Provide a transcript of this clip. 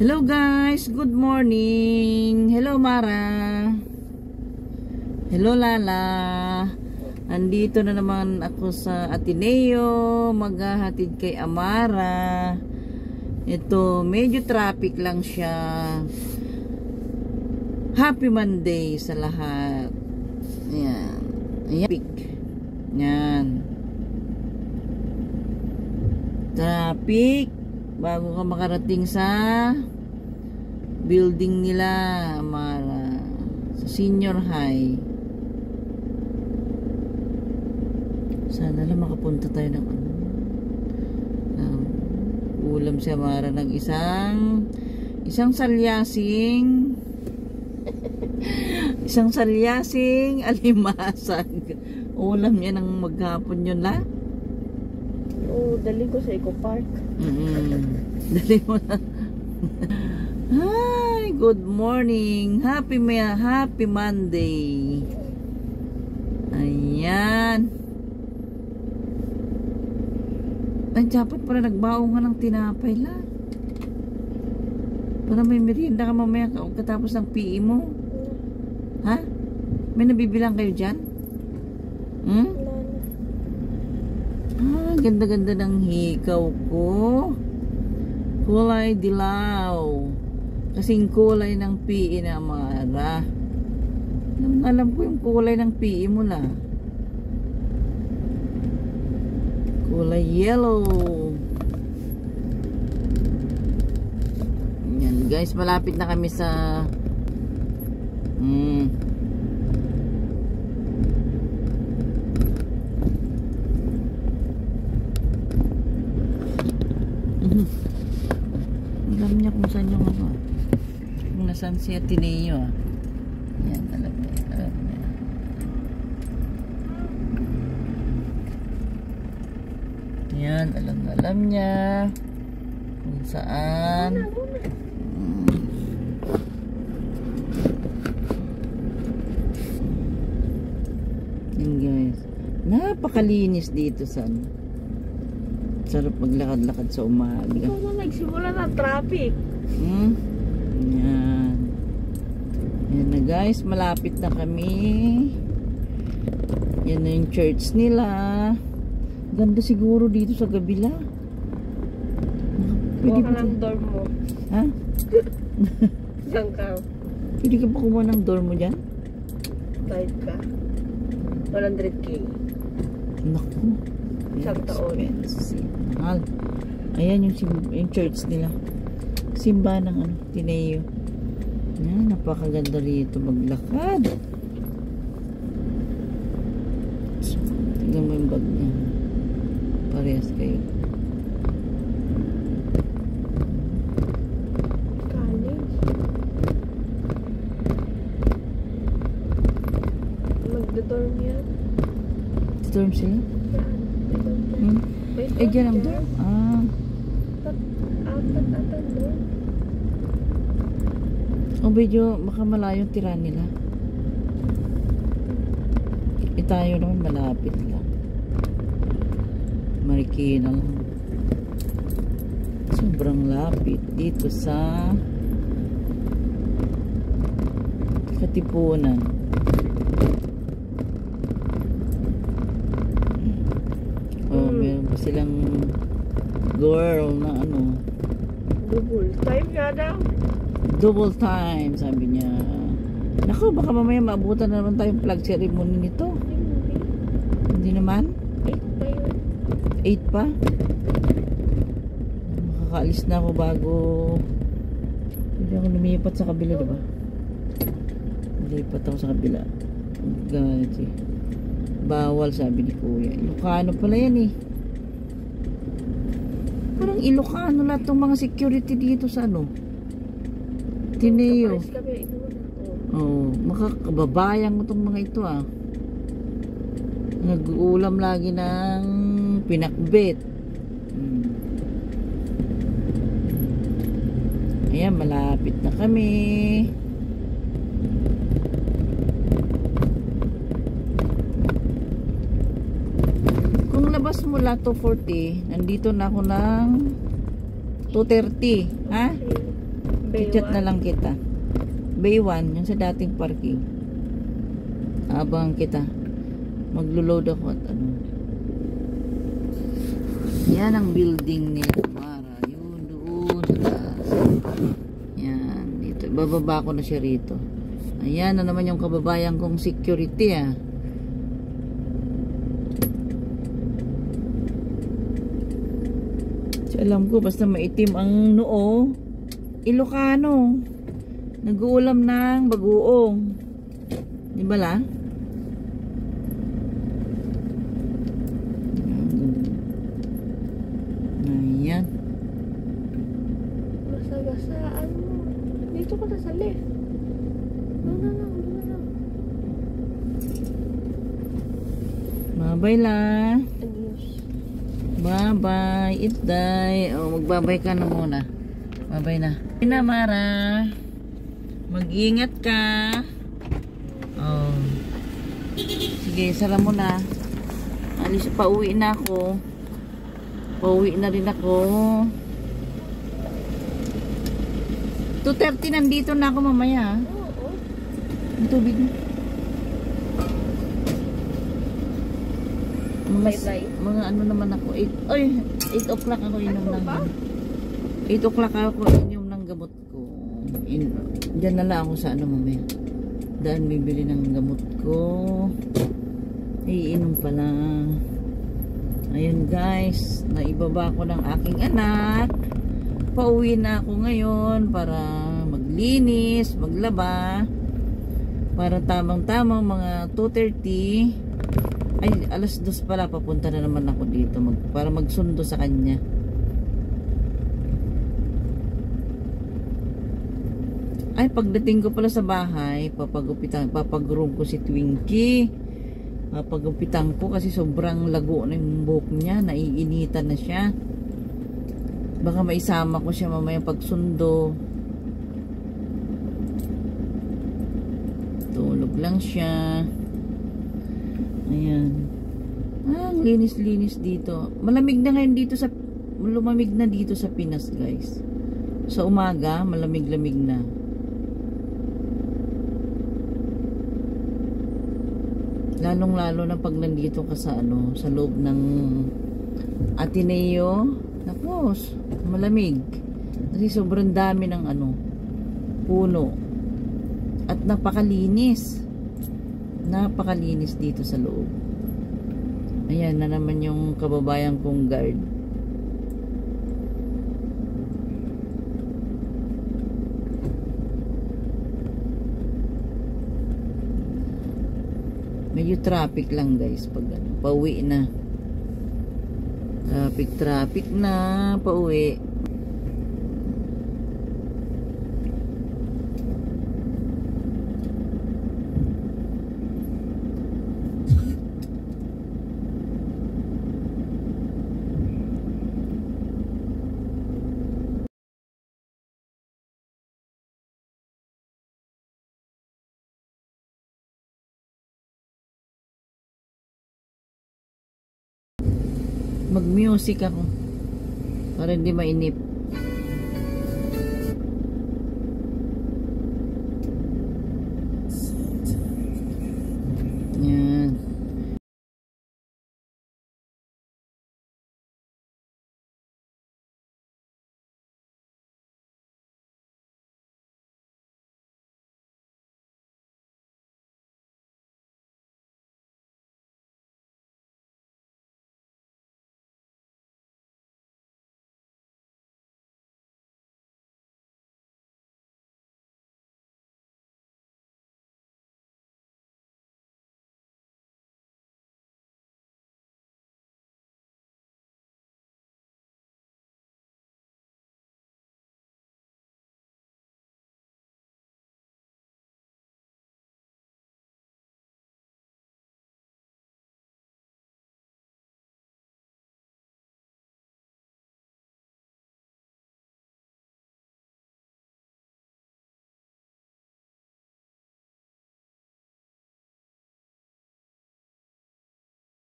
Hello guys, good morning. Hello Mara. Hello Lala. Andito na naman ako sa Ateneo, maghahatid kay Amara. Ito, medyo traffic lang siya. Happy Monday sa lahat. Ayan. Ayan. Ayan. Traffic. Bago ka makarating sa building nila, Amara. Sa senior high. Sana lang makapunta tayo ng ulam si Amara ng isang salyasing isang salyasing alimasag. Ulam niya ng maghapon yun la. Oo, dali ko sa Eco Park. Dali mo na. Hi, good morning. Happy Monday. Ayan. Ay, dapat pala nagbaong ka ng tinapay la. Para may merienda ka mamaya katapos ng PE mo. Ha? May nabibilang kayo dyan? Ganda-ganda ng hikaw ko. Kulay dilaw. Kasing kulay ng PE na Amara. Alam ko yung kulay ng PE mo na. Kulay yellow. Yan guys, malapit na kami sa alam niya kung saan yung kung nasaan si Ateneo yan, alam niya yan, alam niya kung saan yan guys, napakalinis dito sa sarap maglakad-lakad sa umaga. Ikaw mo nagsimula na traffic. Yan. Yan na guys, malapit na kami. Yan na yung church nila. Ganda siguro dito sa kabila. Kuha ka ng dorm mo. Ha? Diyan ka. Pwede ka pa kumuha ng dorm mo dyan? Kahit ka. 100K. Naku. Isang taon. Mahal. Ayan yung church nila. Simba ng Ateneo. Yan, napakaganda rito maglakad. So, tingnan mo yung bag niya. Parehas kayo. College. Magdodorm yan. Dorm sila? Eh, dyan ang dorm? Apat dorm. O, medyo baka malayong tira nila. Tayo naman malapit lang. Marikina lang. Sobrang lapit dito sa Katipunan. Meron pa silang girl na Double time nga daw. double time sabi niya. Naku, baka mamaya maabutan na naman tayong flag ceremony nito. Hindi naman 8 pa yun. 8 pa. Makakaalis na ako bago hindi ako lumipat sa kabila, diba? Lipat ako sa kabila. Gaji. Bawal sabi ni Kuya. Ilocano pala yan eh. Parang Ilocano lahat ng mga security dito sa Ateneo. Makakababayang itong mga ito nag-uulam lagi ng pinakbet. Ayan, malapit na kami. Kung labas mula 2:40, nandito na ako ng 2:30, ha? Chat na lang kita. Bay 1, yung sa dating parking. Abangan kita. Maglo-load ako at ano. Yan ang building nila, Mara. Yun doon sa taas. Yan, dito. Bababa ko na siya rito. Ayan na naman yung kababayan kong security ah. So, alam ko basta maitim ang noo. Ilocano. Nag-uulam ng bagoong. Di ba la? Ayan. Masagasaan mo. Dito ka na sa left. Doon na lang. Bye-bye la. Adios. Bye-bye. Itday. O, magbabay ka na muna. Bye-bye na. Bye na, Mara. Mag-ingat ka. Oh. Sige, sara mo na. Alis, pauwi na ako. Pauwi na rin ako. 2:30 nandito na ako mamaya. Oo. Ang tubig mo. Bye-bye. Mga ano naman ako. 8 o'clock ako inom Ano ng ba? 8 o'clock ako inom ng gamot ko. Diyan na lang ako sa ano mamaya. Daan bibili ng gamot ko. Iinom pala. Ayun guys, naibaba ko ng aking anak. Pauwi na ako ngayon para maglinis, maglaba. Para tamang-tamang mga 2:30. Ay, 2:00 pala papunta na naman ako dito para magsundo sa kanya. Ay, pagdating ko pala sa bahay, papagroom ko si Twinkie. Papagupitan ko kasi sobrang lago na yung buhok niya, naiinitan na siya. Baka maisama ko siya mamaya pagsundo. Tulog lang siya. Ayan. Ang linis-linis dito. Malamig na ngayon dito lumamig na dito sa Pinas, guys. Sa umaga, malamig-lamig na. Lalong-lalo na pag nandito ka sa sa loob ng Ateneo. Tapos, malamig. Kasi sobrang dami ng puno. At napakalinis. Napakalinis dito sa loob. Ayan na naman yung kababayan kong guard. Medyo traffic lang guys pag pauwi na. Traffic na pauwi. Mag-music ako para hindi mainip.